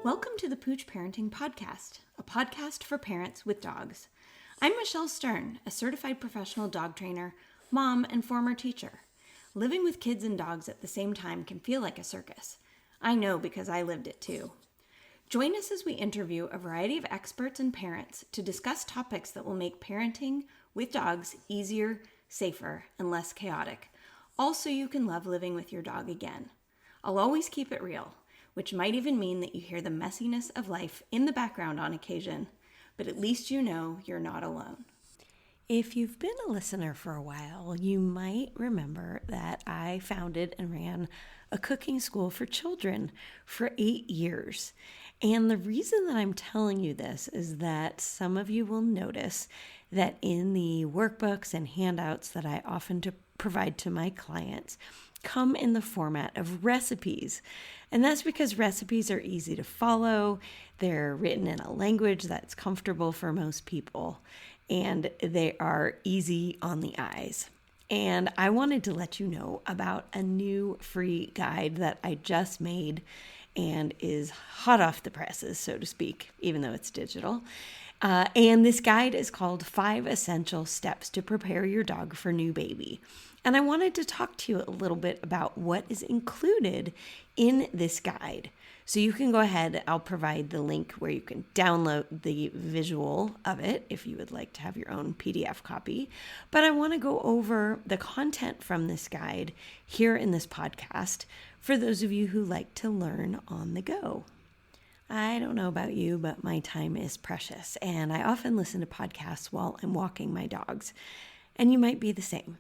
Welcome to the Pooch Parenting Podcast, a podcast for parents with dogs. I'm Michelle Stern, a certified professional dog trainer, mom, and former teacher. Living with kids and dogs at the same time can feel like a circus. I know because I lived it too. Join us as we interview a variety of experts and parents to discuss topics that will make parenting with dogs easier, safer, and less chaotic. Also, you can love living with your dog again. I'll always keep it real, which might even mean that you hear the messiness of life in the background on occasion, but at least you know you're not alone. If you've been a listener for a while, you might remember that I founded and ran a cooking school for children for 8 years. And the reason that I'm telling you this is that some of you will notice that in the workbooks and handouts that I often provide to my clients come in the format of recipes. And that's because recipes are easy to follow. They're written in a language that's comfortable for most people, and they are easy on the eyes. And I wanted to let you know about a new free guide that I just made and is hot off the presses, so to speak, even though it's digital. And this guide is called 5 Essential Steps to Prepare Your Dog for New Baby. And I wanted to talk to you a little bit about what is included in this guide. So you can go ahead, I'll provide the link where you can download the visual of it if you would like to have your own PDF copy. But I want to go over the content from this guide here in this podcast for those of you who like to learn on the go. I don't know about you, but my time is precious, and I often listen to podcasts while I'm walking my dogs, and you might be the same.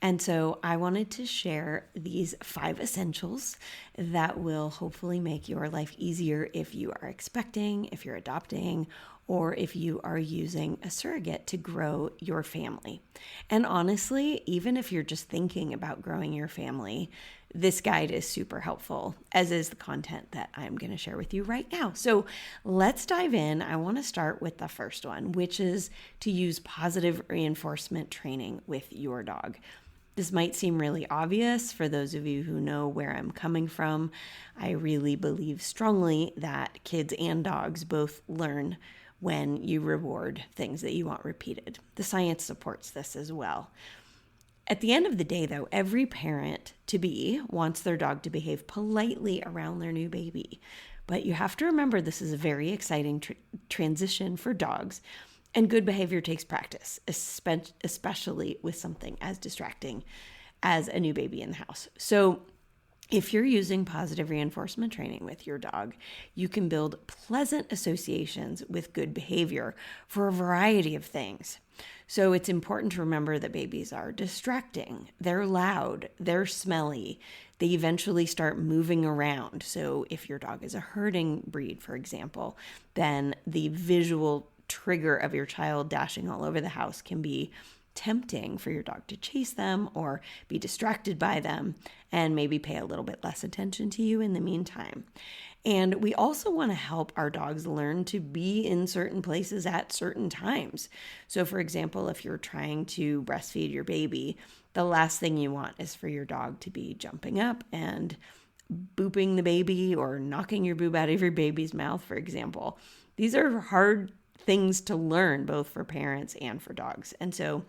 And so I wanted to share these 5 essentials that will hopefully make your life easier if you are expecting, if you're adopting, or if you are using a surrogate to grow your family. And honestly, even if you're just thinking about growing your family, this guide is super helpful, as is the content that I'm going to share with you right now. So let's dive in. I want to start with the first one, which is to use positive reinforcement training with your dog. This might seem really obvious for those of you who know where I'm coming from. I really believe strongly that kids and dogs both learn when you reward things that you want repeated. The science supports this as well. At the end of the day, though, every parent-to-be wants their dog to behave politely around their new baby. But you have to remember this is a very exciting transition for dogs, and good behavior takes practice, especially with something as distracting as a new baby in the house. So if you're using positive reinforcement training with your dog, you can build pleasant associations with good behavior for a variety of things. So it's important to remember that babies are distracting, they're loud, they're smelly, they eventually start moving around. So if your dog is a herding breed, for example, then the visual trigger of your child dashing all over the house can be tempting for your dog to chase them or be distracted by them and maybe pay a little bit less attention to you in the meantime. And we also want to help our dogs learn to be in certain places at certain times. So for example, if you're trying to breastfeed your baby, the last thing you want is for your dog to be jumping up and booping the baby or knocking your boob out of your baby's mouth, for example. These are hard things to learn both for parents and for dogs. And so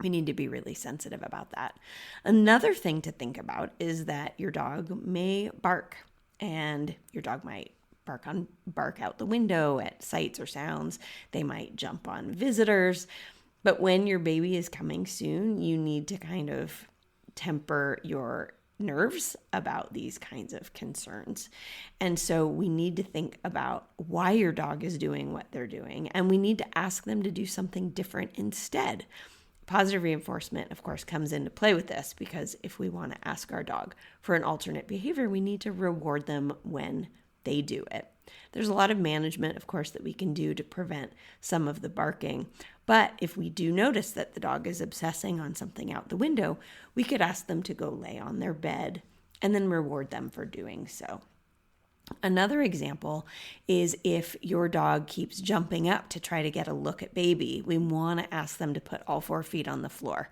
we need to be really sensitive about that. Another thing to think about is that your dog may bark, and your dog might bark out the window at sights or sounds. They might jump on visitors. But when your baby is coming soon, you need to kind of temper your nerves about these kinds of concerns. And so we need to think about why your dog is doing what they're doing, and we need to ask them to do something different instead. Positive reinforcement, of course, comes into play with this, because if we want to ask our dog for an alternate behavior, we need to reward them when they do it. There's a lot of management, of course, that we can do to prevent some of the barking. But if we do notice that the dog is obsessing on something out the window, we could ask them to go lay on their bed and then reward them for doing so. Another example is if your dog keeps jumping up to try to get a look at baby, we want to ask them to put all 4 feet on the floor.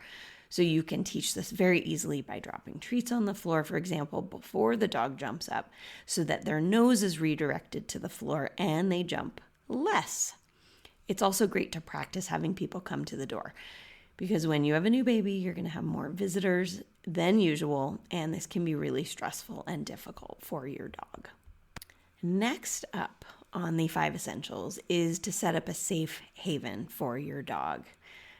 So you can teach this very easily by dropping treats on the floor, for example, before the dog jumps up, so that their nose is redirected to the floor and they jump less. It's also great to practice having people come to the door, because when you have a new baby, you're going to have more visitors than usual, and this can be really stressful and difficult for your dog. Next up on the 5 essentials is to set up a safe haven for your dog.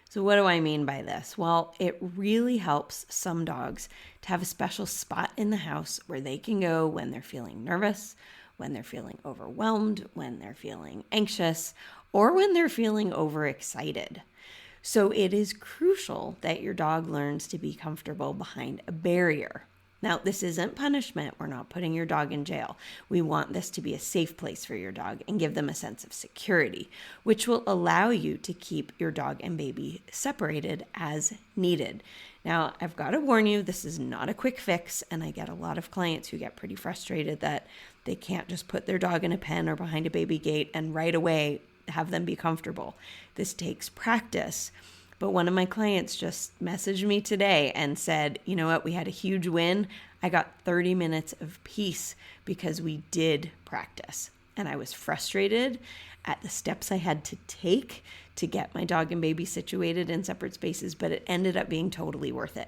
So what do I mean by this? Well, it really helps some dogs to have a special spot in the house where they can go when they're feeling nervous, when they're feeling overwhelmed, when they're feeling anxious, or when they're feeling overexcited. So it is crucial that your dog learns to be comfortable behind a barrier. Now, this isn't punishment. We're not putting your dog in jail. We want this to be a safe place for your dog and give them a sense of security, which will allow you to keep your dog and baby separated as needed. Now, I've got to warn you, this is not a quick fix, and I get a lot of clients who get pretty frustrated that they can't just put their dog in a pen or behind a baby gate and right away have them be comfortable. This takes practice. But one of my clients just messaged me today and said, you know what, we had a huge win. I got 30 minutes of peace because we did practice. And I was frustrated at the steps I had to take to get my dog and baby situated in separate spaces, but it ended up being totally worth it.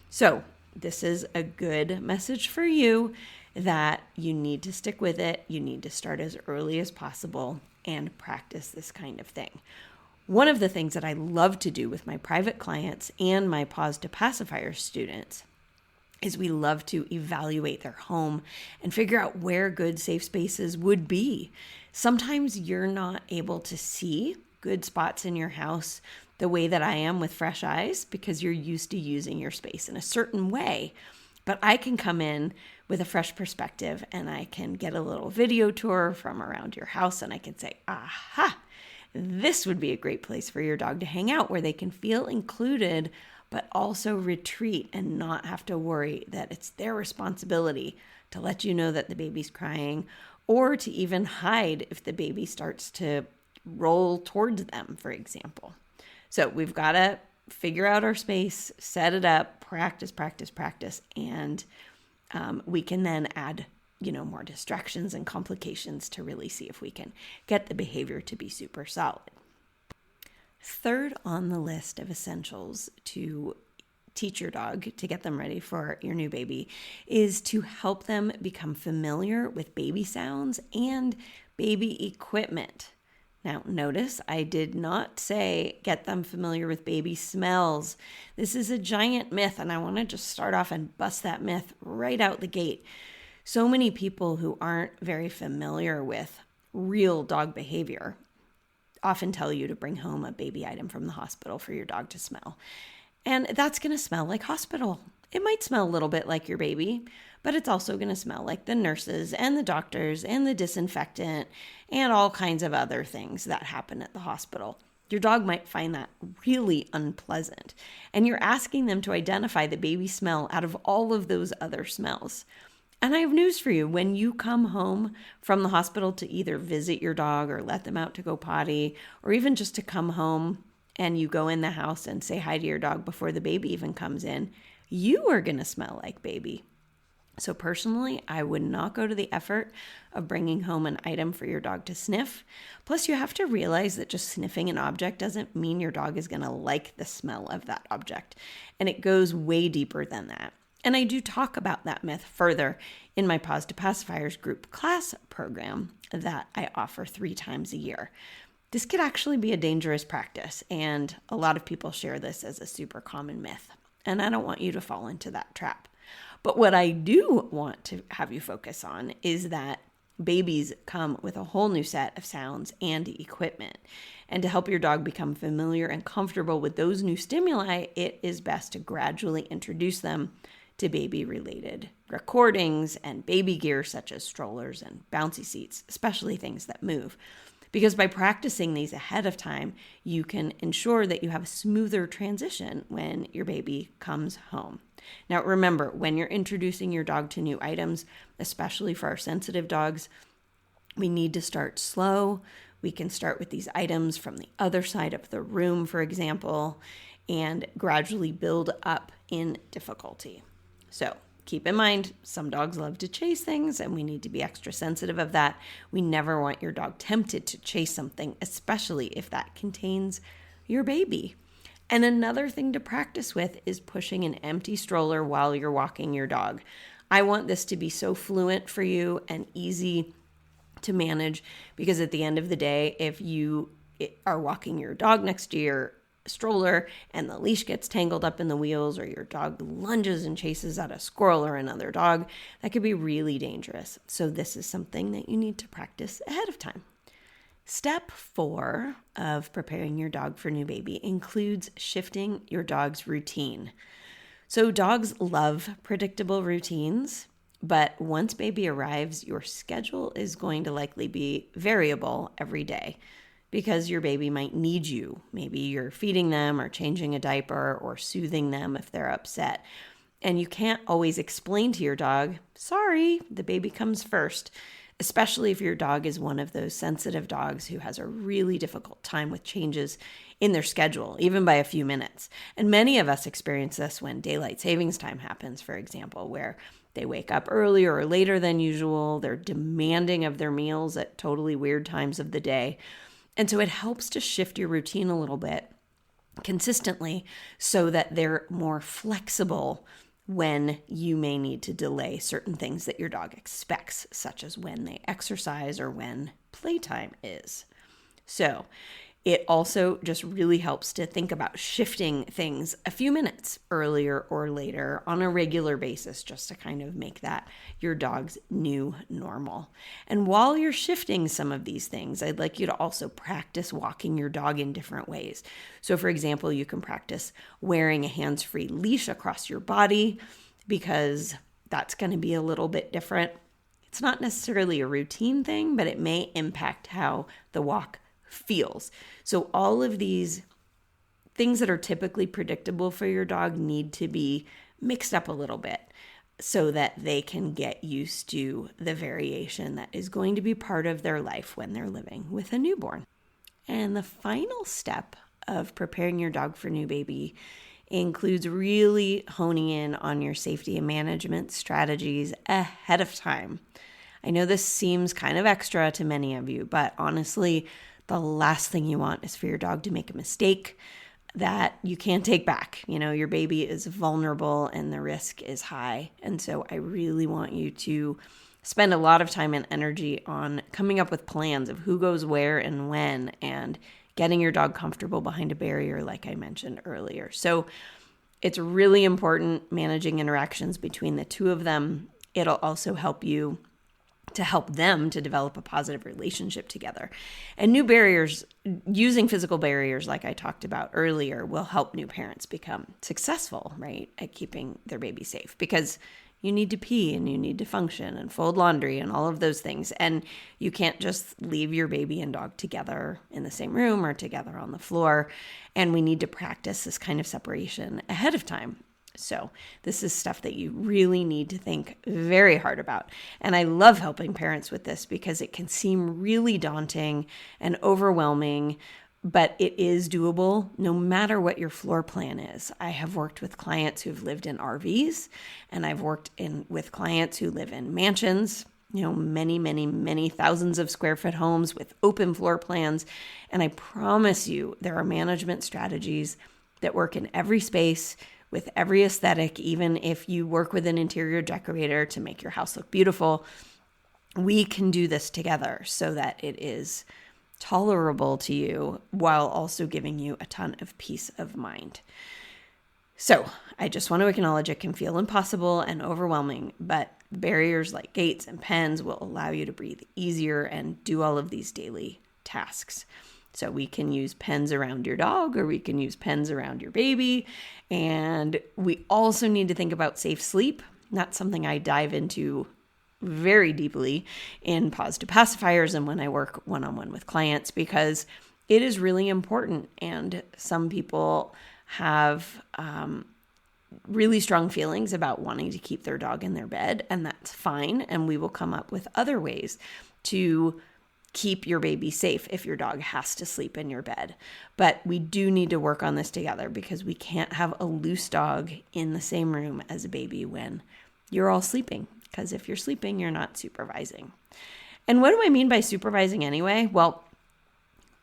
So this is a good message for you that you need to stick with it. You need to start as early as possible and practice this kind of thing. One of the things that I love to do with my private clients and my Pause to Pacifier students is we love to evaluate their home and figure out where good safe spaces would be. Sometimes you're not able to see good spots in your house the way that I am with fresh eyes because you're used to using your space in a certain way. But I can come in with a fresh perspective and I can get a little video tour from around your house and I can say, aha, this would be a great place for your dog to hang out where they can feel included, but also retreat and not have to worry that it's their responsibility to let you know that the baby's crying or to even hide if the baby starts to roll towards them, for example. So we've got to figure out our space, set it up, practice, and we can then add more distractions and complications to really see if we can get the behavior to be super solid. Third on the list of essentials to teach your dog to get them ready for your new baby is to help them become familiar with baby sounds and baby equipment. Now, notice I did not say get them familiar with baby smells. This is a giant myth, and I want to just start off and bust that myth right out the gate. So many people who aren't very familiar with real dog behavior often tell you to bring home a baby item from the hospital for your dog to smell. And that's going to smell like hospital. It might smell a little bit like your baby, but it's also going to smell like the nurses and the doctors and the disinfectant and all kinds of other things that happen at the hospital. Your dog might find that really unpleasant. And you're asking them to identify the baby smell out of all of those other smells. And I have news for you. When you come home from the hospital to either visit your dog or let them out to go potty, or even just to come home and you go in the house and say hi to your dog before the baby even comes in, you are going to smell like baby. So personally, I would not go to the effort of bringing home an item for your dog to sniff. Plus, you have to realize that just sniffing an object doesn't mean your dog is going to like the smell of that object. And it goes way deeper than that. And I do talk about that myth further in my Pause to Pacifiers group class program that I offer 3 times a year. This could actually be a dangerous practice, and a lot of people share this as a super common myth. And I don't want you to fall into that trap. But what I do want to have you focus on is that babies come with a whole new set of sounds and equipment. And to help your dog become familiar and comfortable with those new stimuli, it is best to gradually introduce them to baby-related recordings and baby gear such as strollers and bouncy seats, especially things that move. because by practicing these ahead of time, you can ensure that you have a smoother transition when your baby comes home. Now, remember, when you're introducing your dog to new items, especially for our sensitive dogs, we need to start slow. We can start with these items from the other side of the room, for example, and gradually build up in difficulty. So keep in mind, some dogs love to chase things, and we need to be extra sensitive of that. We never want your dog tempted to chase something, especially if that contains your baby. And another thing to practice with is pushing an empty stroller while you're walking your dog. I want this to be so fluent for you and easy to manage, because at the end of the day, if you are walking your dog next to your stroller and the leash gets tangled up in the wheels, or your dog lunges and chases at a squirrel or another dog, that could be really dangerous. So this is something that you need to practice ahead of time. Step 4 of preparing your dog for new baby includes shifting your dog's routine. So dogs love predictable routines, but once baby arrives, your schedule is going to likely be variable every day because your baby might need you. Maybe you're feeding them or changing a diaper or soothing them if they're upset. And you can't always explain to your dog, sorry, the baby comes first, especially if your dog is one of those sensitive dogs who has a really difficult time with changes in their schedule, even by a few minutes. And many of us experience this when daylight savings time happens, for example, where they wake up earlier or later than usual. They're demanding of their meals at totally weird times of the day. And so it helps to shift your routine a little bit consistently so that they're more flexible when you may need to delay certain things that your dog expects, such as when they exercise or when playtime is. So it also just really helps to think about shifting things a few minutes earlier or later on a regular basis, just to kind of make that your dog's new normal. And while you're shifting some of these things, I'd like you to also practice walking your dog in different ways. So for example, you can practice wearing a hands-free leash across your body, because that's going to be a little bit different. It's not necessarily a routine thing, but it may impact how the walk feels. So all of these things that are typically predictable for your dog need to be mixed up a little bit so that they can get used to the variation that is going to be part of their life when they're living with a newborn. And the final step of preparing your dog for new baby includes really honing in on your safety and management strategies ahead of time. I know this seems kind of extra to many of you, but honestly, the last thing you want is for your dog to make a mistake that you can't take back. You know, your baby is vulnerable and the risk is high. And so I really want you to spend a lot of time and energy on coming up with plans of who goes where and when, and getting your dog comfortable behind a barrier, like I mentioned earlier. So it's really important managing interactions between the two of them. It'll also help you to help them to develop a positive relationship together. And new barriers, using physical barriers like I talked about earlier, will help new parents become successful, right, at keeping their baby safe, because you need to pee and you need to function and fold laundry and all of those things. And you can't just leave your baby and dog together in the same room or together on the floor. And we need to practice this kind of separation ahead of time. So this is stuff that you really need to think very hard about. And I love helping parents with this because it can seem really daunting and overwhelming, but it is doable no matter what your floor plan is. I have worked with clients who've lived in RVs, and I've worked with clients who live in mansions, many, many, many thousands of square foot homes with open floor plans. And I promise you, there are management strategies that work in every space, with every aesthetic. Even if you work with an interior decorator to make your house look beautiful, we can do this together so that it is tolerable to you while also giving you a ton of peace of mind. So I just want to acknowledge it can feel impossible and overwhelming, but barriers like gates and pens will allow you to breathe easier and do all of these daily tasks. So we can use pens around your dog, or we can use pens around your baby. And we also need to think about safe sleep. Not something I dive into very deeply in positive pacifiers and when I work one-on-one with clients, because it is really important. And some people have really strong feelings about wanting to keep their dog in their bed, and that's fine. And we will come up with other ways to keep your baby safe if your dog has to sleep in your bed. But we do need to work on this together, because we can't have a loose dog in the same room as a baby when you're all sleeping, because if you're sleeping, you're not supervising. And what do I mean by supervising anyway? Well,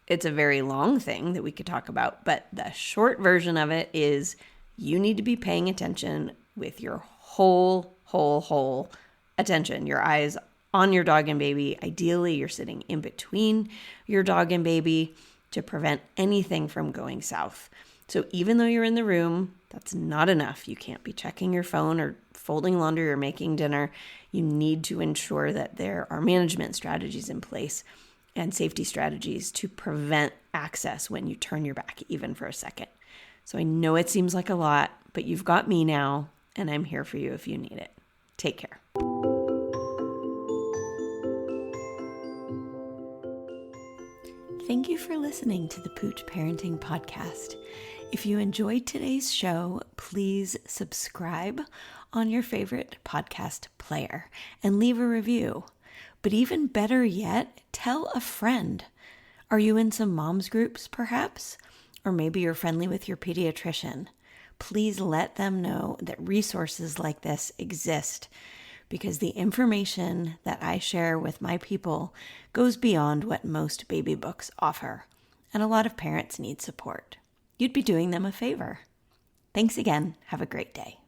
it's a very long thing that we could talk about, but the short version of it is you need to be paying attention with your whole attention, your eyes on your dog and baby. Ideally, you're sitting in between your dog and baby to prevent anything from going south. So even though you're in the room, that's not enough. You can't be checking your phone or folding laundry or making dinner. You need to ensure that there are management strategies in place and safety strategies to prevent access when you turn your back, even for a second. So I know it seems like a lot, but you've got me now, and I'm here for you if you need it. Take care. Thank you for listening to the Pooch Parenting Podcast. If you enjoyed today's show, please subscribe on your favorite podcast player and leave a review. But even better yet, tell a friend. Are you in some moms groups, perhaps? Or maybe you're friendly with your pediatrician. Please let them know that resources like this exist, because the information that I share with my people goes beyond what most baby books offer, and a lot of parents need support. You'd be doing them a favor. Thanks again. Have a great day.